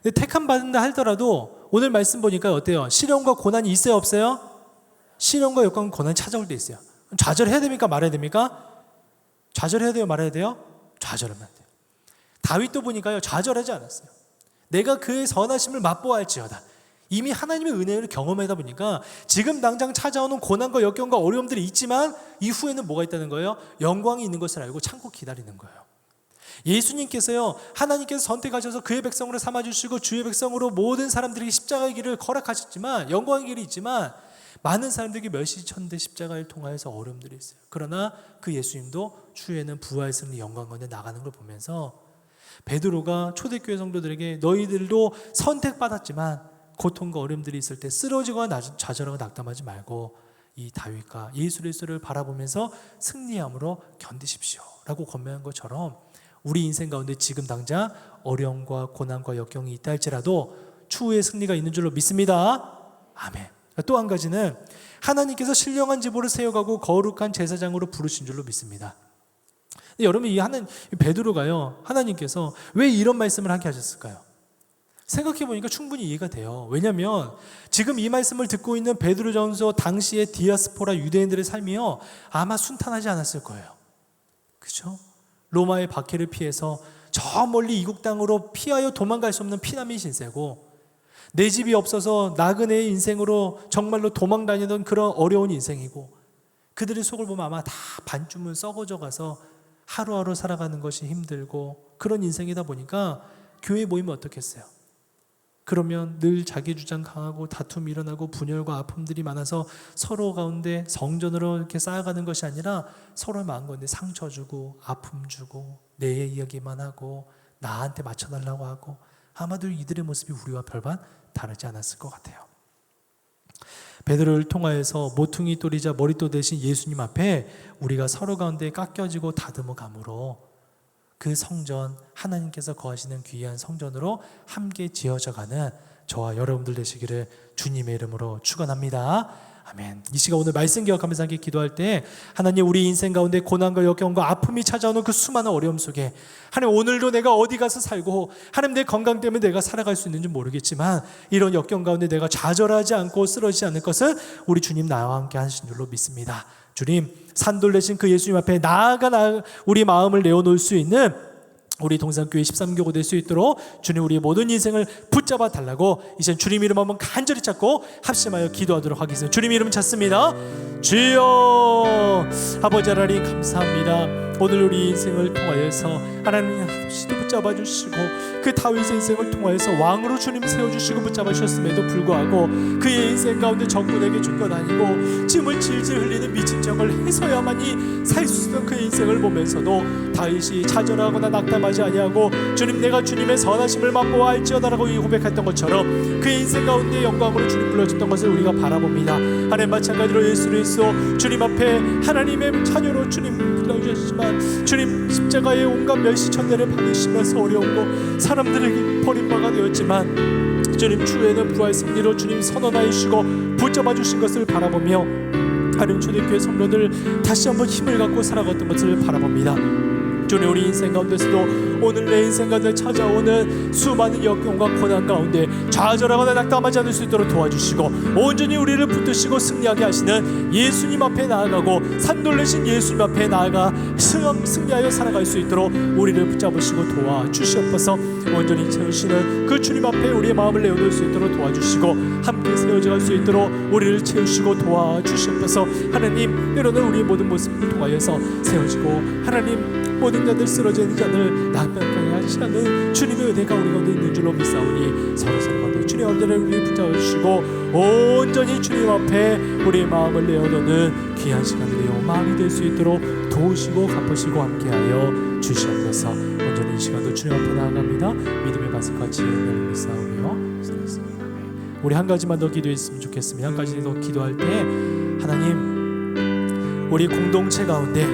근데 택함받는다 하더라도 오늘 말씀 보니까 어때요? 시련과 고난이 있어요, 없어요? 시련과 역광 고난이 찾아올 때 있어요. 좌절해야 됩니까? 말아야 됩니까? 좌절해야 돼요? 말아야 돼요? 좌절하면 안 돼요. 다윗도 보니까요, 좌절하지 않았어요. 내가 그의 선하심을 맛보아할지어다. 이미 하나님의 은혜를 경험하다 보니까 지금 당장 찾아오는 고난과 역경과 어려움들이 있지만 이후에는 뭐가 있다는 거예요? 영광이 있는 것을 알고 참고 기다리는 거예요. 예수님께서요, 하나님께서 선택하셔서 그의 백성으로 삼아주시고 주의 백성으로 모든 사람들에게 십자가의 길을 허락하셨지만, 영광의 길이 있지만 많은 사람들에게 멸시천대 십자가를 통하여서 어려움들이 있어요. 그러나 그 예수님도 추후에는 부활, 승리, 영광 가운데 나가는 걸 보면서 베드로가 초대교회 성도들에게 너희들도 선택받았지만 고통과 어려움들이 있을 때 쓰러지거나 좌절하고 낙담하지 말고 이 다윗과 예수 그리스도를 바라보면서 승리함으로 견디십시오 라고 권면한 것처럼 우리 인생 가운데 지금 당장 어려움과 고난과 역경이 있다 할지라도 추후에 승리가 있는 줄로 믿습니다. 아멘. 또 한 가지는 하나님께서 신령한 지보를 세워가고 거룩한 제사장으로 부르신 줄로 믿습니다. 여러분, 이 베드로가요, 하나님께서 왜 이런 말씀을 하게 하셨을까요? 생각해 보니까 충분히 이해가 돼요. 왜냐하면 지금 이 말씀을 듣고 있는 베드로전서 당시의 디아스포라 유대인들의 삶이요, 아마 순탄하지 않았을 거예요. 그렇죠? 로마의 박해를 피해서 저 멀리 이국 땅으로 피하여 도망갈 수 없는 피난민 신세고, 내 집이 없어서 나그네의 인생으로 정말로 도망 다니던 그런 어려운 인생이고, 그들의 속을 보면 아마 다 반쯤은 썩어져 가서 하루하루 살아가는 것이 힘들고 그런 인생이다 보니까 교회 모이면 어떻겠어요? 그러면 늘 자기 주장 강하고 다툼이 일어나고 분열과 아픔들이 많아서 서로 가운데 성전으로 이렇게 쌓아가는 것이 아니라 서로 마음 가운데 상처 주고 아픔 주고 내 이야기만 하고 나한테 맞춰달라고 하고, 아마도 이들의 모습이 우리와 별반 다르지 않았을 것 같아요. 베드로를 통하여서 모퉁이 돌이자 머릿돌 대신 예수님 앞에 우리가 서로 가운데 깎여지고 다듬어 감으로 그 성전, 하나님께서 거하시는 귀한 성전으로 함께 지어져가는 저와 여러분들 되시기를 주님의 이름으로 축원합니다. 아멘. 이 시간 오늘 말씀 기억하면서 함께 기도할 때 하나님, 우리 인생 가운데 고난과 역경과 아픔이 찾아오는 그 수많은 어려움 속에 하나님, 오늘도 내가 어디 가서 살고 하나님 내 건강 때문에 내가 살아갈 수 있는지 모르겠지만 이런 역경 가운데 내가 좌절하지 않고 쓰러지지 않을 것은 우리 주님 나와 함께 하신 줄로 믿습니다. 주님, 산돌 되신 그 예수님 앞에 나아가 우리 마음을 내어놓을 수 있는 우리 동산교회 13교구 될 수 있도록 주님, 우리의 모든 인생을 붙잡아 달라고 이제 주님 이름 한번 간절히 찾고 합심하여 기도하도록 하겠습니다. 주님 이름 찾습니다. 주여, 아버지 하나님 감사합니다. 오늘 우리 인생을 통하여서 하나님 시도 붙잡아 주시고 그 다윗의 인생을 통하여서 왕으로 주님 세워주시고 붙잡아 주셨음에도 불구하고 그의 인생 가운데 적군에게 쫓겨다니고 짐을 질질 흘리는 미친 적을 해서야만이 살 수 있는 그 인생을 보면서도 다윗이 좌절하거나 낙담하지 아니하고 주님, 내가 주님의 선하심을 맛보아 알지어다라고 고백했던 것처럼 그 인생 가운데 영광으로 주님 불러줬던 것을 우리가 바라봅니다. 하나님, 마찬가지로 예수 그리스도 주님 앞에 하나님의 자녀로 주님 불러주셨지만 주님 십자가의 온갖 멸시천대를 받으시면서 어려움도 사람들에게 버림받아 되었지만 주님 추후에는 부활 승리로 주님 선언하시고 붙잡아 주신 것을 바라보며 하나님, 초대교회 성도들 다시 한번 힘을 갖고 살아갔던 것을 바라봅니다. 주님, 우리 인생 가운데서도 오늘 내 인생 가운데 찾아오는 수많은 역경과 고난 가운데 좌절하거나 낙담하지 않을 수 있도록 도와주시고 온전히 우리를 붙드시고 승리하게 하시는 예수님 앞에 나아가고 산돌리신 예수님 앞에 나아가 승리하여 살아갈 수 있도록 우리를 붙잡으시고 도와주시옵소서. 온전히 채우시는 그 주님 앞에 우리의 마음을 내어놓을 수 있도록 도와주시고 함께 세워져갈 수 있도록 우리를 채우시고 도와주시옵소서. 하나님, 때로는 우리의 모든 모습을 통하여서 세워지고 하나님, 모든 자들 쓰러지는 자들 낙담하게 하시는 주님의 은혜가 우리 가운데 있는 줄로 믿사오니 서로 가운데 주님 언제나 우리를 붙잡으시고 온전히 주님 앞에 우리의 마음을 내어놓는 귀한 시간들이 마음이 될 수 있도록 도우시고 갚으시고 함께하여 주시옵소서. 온전히 이 시간도 주님 앞에 나아갑니다. 믿음의 가슴과 지혜를 믿사오며 살았습니다. 우리 한 가지만 더 기도했으면 좋겠습니다. 한 가지 더 기도할 때 하나님, 우리 공동체 가운데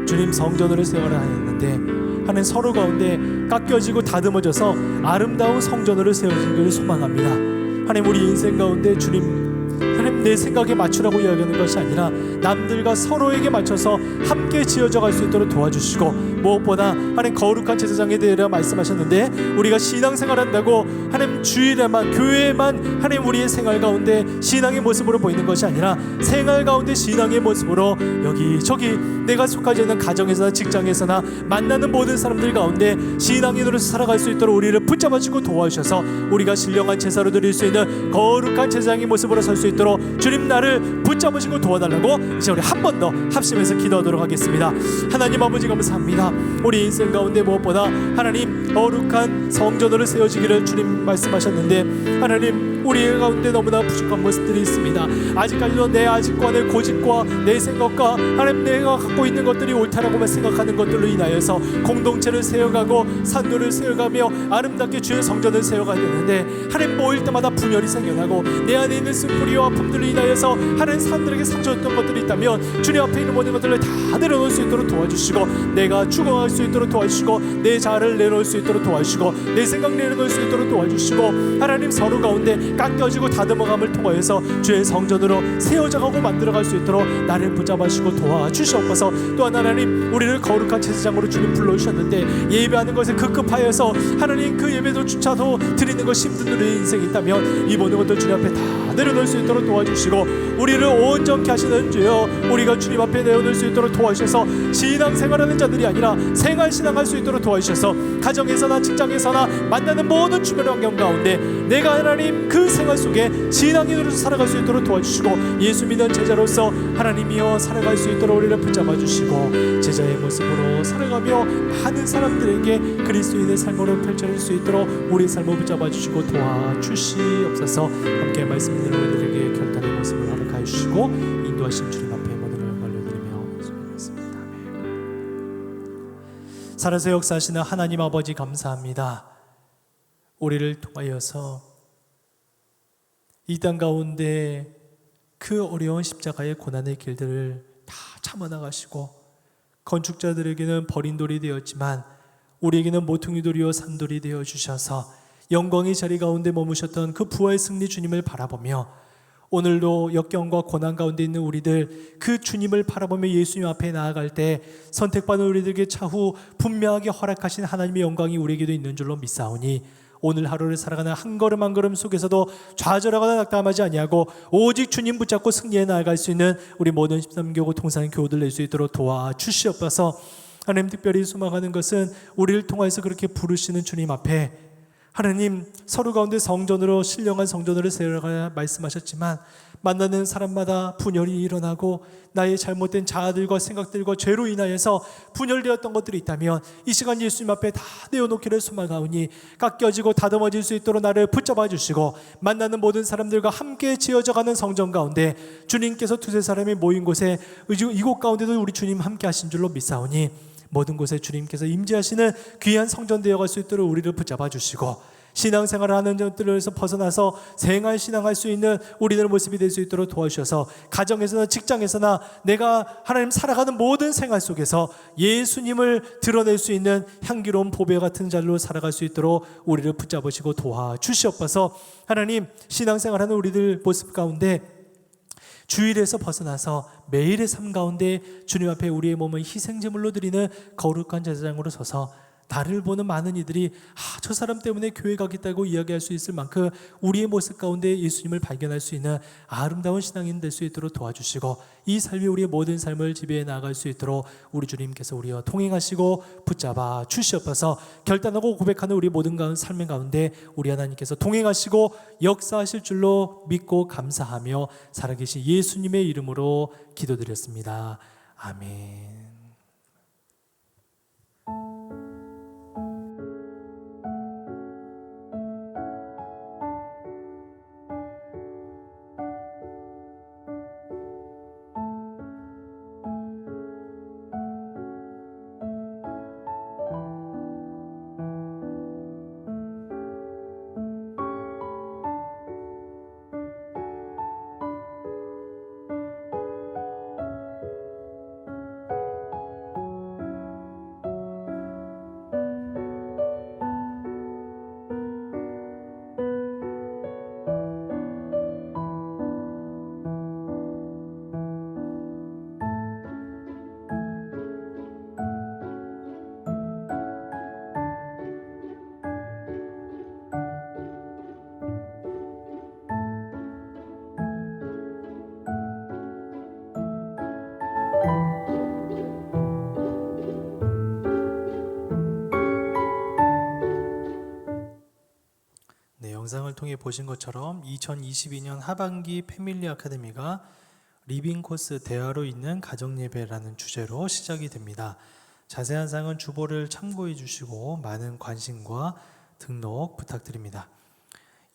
주님 성전으로 세워라 하였는데 하나님, 서로 가운데 깎여지고 다듬어져서 아름다운 성전으로 세워지기를 소망합니다. 하나님 우리 인생 가운데 주님 하나님 내 생각에 맞추라고 이야기하는 것이 아니라 남들과 서로에게 맞춰서 함께 지어져 갈 수 있도록 도와주시고, 무엇보다 하나님 거룩한 제사장에 대해 말씀하셨는데 우리가 신앙생활한다고 하나님 주일에만 교회에만 하나님 우리의 생활 가운데 신앙의 모습으로 보이는 것이 아니라 생활 가운데 신앙의 모습으로 여기저기 내가 속하지 있는 가정에서나 직장에서나 만나는 모든 사람들 가운데 신앙인으로 살아갈 수 있도록 우리를 붙잡아주고 도와주셔서 우리가 신령한 제사로 드릴 수 있는 거룩한 제사장의 모습으로 설 수 있도록 주님 나를 붙잡으시고 도와달라고 이제 우리 한 번 더 합심해서 기도하도록 하겠습니다. 하나님 아버지 감사합니다. 우리 인생 가운데 무엇보다 하나님 거룩한 성전으로 세워지기를 주님 말씀하셨는데 하나님 우리 가운데 너무나 부족한 모습들이 있습니다. 아직까지도 내 아직과 내 고집과 내 생각과 하나님 내가 갖고 있는 것들이 옳다라고만 생각하는 것들로 인하여서 공동체를 세워가고 산도를 세워가며 아름답게 주의 성전을 세워가야 되는데 하나님 모일 때마다 분열이 생겨나고 내 안에 있는 쓴뿌리와 아픔들로 인하여서 하나님 사람들에게 상처였던 것들이 있다면 주님 앞에 있는 모든 것들을 다 내려놓을 수 있도록 도와주시고, 내가 죽어갈 수 있도록 도와주시고, 내 자아를 내려놓을 수 있도록 도와주시고, 내 생각 내려놓을 수 있도록 도와주시고, 하나님 서로 가운데 깎여지고 다듬어감을 통하여서 주의 성전으로 세워져가고 만들어갈 수 있도록 나를 붙잡아주시고 도와주시옵소서. 또한 하나님 우리를 거룩한 제사장으로 주님 불러주셨는데 예배하는 것에 급급하여서 하나님 그 예배조차도 드리는 것이 힘든 우리의 인생이 있다면 이 모든 것들 주님 앞에 다 내려놓을 수 있도록 도와주시고, 우리를 온전케 하시는 주여 우리가 주님 앞에 내어놓을 수 있도록 도와주셔서 신앙생활하는 자들이 아니라 생활신앙할 수 있도록 도와주셔서 가정에서나 직장에서나 만나는 모든 주변 환경 가운데 내가 하나님 그 생활 속에 신앙인으로서 살아갈 수 있도록 도와주시고, 예수 믿는 제자로서 하나님이여 살아갈 수 있도록 우리를 붙잡아 주시고 제자의 모습으로 살아가며 많은 사람들에게 그리스도인의 삶으로 펼쳐질 수 있도록 우리의 삶을 붙잡아 주시고 도와주시옵소서. 함께 말씀 듣는 우리들에게 결단의 모습을 허락하여 주시고 인도하신 주님 앞에 모든 걸 올려드리며 기도드리겠습니다. 살아서 역사하시는 하나님 아버지 감사합니다. 우리를 통하여서 이 땅 가운데 그 어려운 십자가의 고난의 길들을 다 참아나가시고 건축자들에게는 버린 돌이 되었지만 우리에게는 모퉁이 돌이요 산돌이 되어 주셔서 영광의 자리 가운데 머무셨던 그 부활 승리 주님을 바라보며 오늘도 역경과 고난 가운데 있는 우리들 그 주님을 바라보며 예수님 앞에 나아갈 때 선택받은 우리들에게 차후 분명하게 허락하신 하나님의 영광이 우리에게도 있는 줄로 믿사오니 오늘 하루를 살아가는 한 걸음 한 걸음 속에서도 좌절하거나 낙담하지 아니하고 오직 주님 붙잡고 승리해 나아갈 수 있는 우리 모든 13교구 통상 교우들 낼 수 있도록 도와주시옵소서. 하나님 특별히 소망하는 것은 우리를 통해서 그렇게 부르시는 주님 앞에 하나님 서로 가운데 성전으로 신령한 성전으로 세워가야 말씀하셨지만 만나는 사람마다 분열이 일어나고 나의 잘못된 자아들과 생각들과 죄로 인하여서 분열되었던 것들이 있다면 이 시간 예수님 앞에 다 내어놓기를 소망하오니 깎여지고 다듬어질 수 있도록 나를 붙잡아 주시고 만나는 모든 사람들과 함께 지어져가는 성전 가운데 주님께서 두세 사람이 모인 곳에 이곳 가운데도 우리 주님 함께 하신 줄로 믿사오니 모든 곳에 주님께서 임재하시는 귀한 성전 되어갈 수 있도록 우리를 붙잡아 주시고 신앙생활을 하는 것들에서 벗어나서 생활신앙할 수 있는 우리들의 모습이 될 수 있도록 도와주셔서 가정에서나 직장에서나 내가 하나님 살아가는 모든 생활 속에서 예수님을 드러낼 수 있는 향기로운 보배 같은 자로 살아갈 수 있도록 우리를 붙잡으시고 도와주시옵소서. 하나님 신앙생활하는 우리들 모습 가운데 주일에서 벗어나서 매일의 삶 가운데 주님 앞에 우리의 몸을 희생제물로 드리는 거룩한 제사장으로 서서 나를 보는 많은 이들이 저 사람 때문에 교회 가겠다고 이야기할 수 있을 만큼 우리의 모습 가운데 예수님을 발견할 수 있는 아름다운 신앙인 될 수 있도록 도와주시고 이 삶이 우리의 모든 삶을 지배해 나갈 수 있도록 우리 주님께서 우리와 통행하시고 붙잡아 주시옵소서. 결단하고 고백하는 우리 모든 삶의 가운데 우리 하나님께서 통행하시고 역사하실 줄로 믿고 감사하며 살아계신 예수님의 이름으로 기도드렸습니다. 아멘. 영상을 통해 보신 것처럼 2022년 하반기 패밀리 아카데미가 리빙 코스 대화로 있는 가정 예배라는 주제로 시작이 됩니다. 자세한 사항은 주보를 참고해 주시고 많은 관심과 등록 부탁드립니다.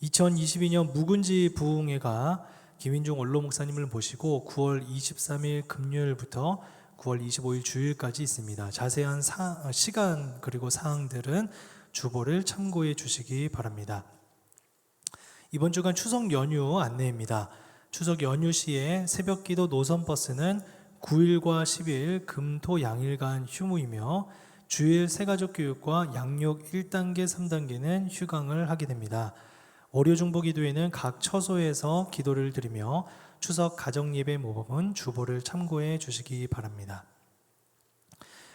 2022년 묵은지 부흥회가 김인중 원로 목사님을 모시고 9월 23일 금요일부터 9월 25일 주일까지 있습니다. 자세한 시간 그리고 사항들은 주보를 참고해 주시기 바랍니다. 이번 주간 추석 연휴 안내입니다. 추석 연휴 시에 새벽기도 노선버스는 9일과 10일 금토 양일간 휴무이며 주일 새가족교육과 양육 1단계 3단계는 휴강을 하게 됩니다. 월요 중보기도회는 각 처소에서 기도를 드리며 추석 가정예배 모범은 주보를 참고해 주시기 바랍니다.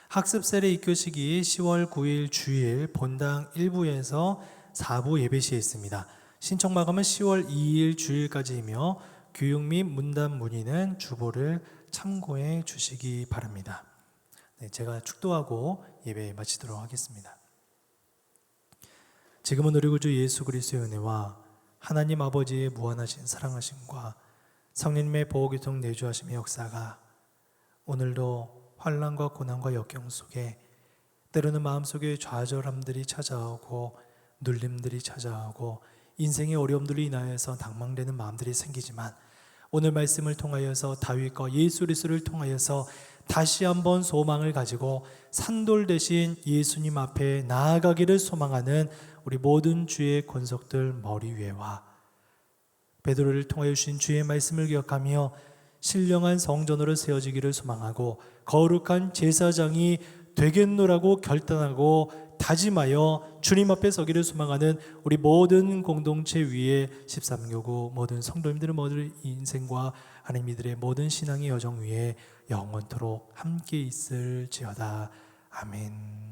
학습 세례 입교식이 10월 9일 주일 본당 1부에서 4부 예배시에 있습니다. 신청 마감은 10월 2일 주일까지이며 교육 및 문답 문의는 주보를 참고해 주시기 바랍니다. 네, 제가 축도하고 예배 마치도록 하겠습니다. 지금은 우리 구주 예수 그리스도의 은혜와 하나님 아버지의 무한하신 사랑하심과 성령님의 보호교통 내주하심의 역사가 오늘도 환난과 고난과 역경 속에 때로는 마음속에 좌절함들이 찾아오고 눌림들이 찾아오고 인생의 어려움들로 인하여서 낭망되는 마음들이 생기지만 오늘 말씀을 통하여서 다윗과 예수 그리스도를 통하여서 다시 한번 소망을 가지고 산돌 대신 예수님 앞에 나아가기를 소망하는 우리 모든 주의 권속들 머리 위에와 베드로를 통하여 주신 주의 말씀을 기억하며 신령한 성전으로 세워지기를 소망하고 거룩한 제사장이 되겠노라고 결단하고 다짐하여 주님 앞에 서기를 소망하는 우리 모든 공동체 위에 13교구 모든 성도님들의 모든 인생과 하나님 이들의 모든 신앙의 여정 위에 영원토록 함께 있을지어다. 아멘.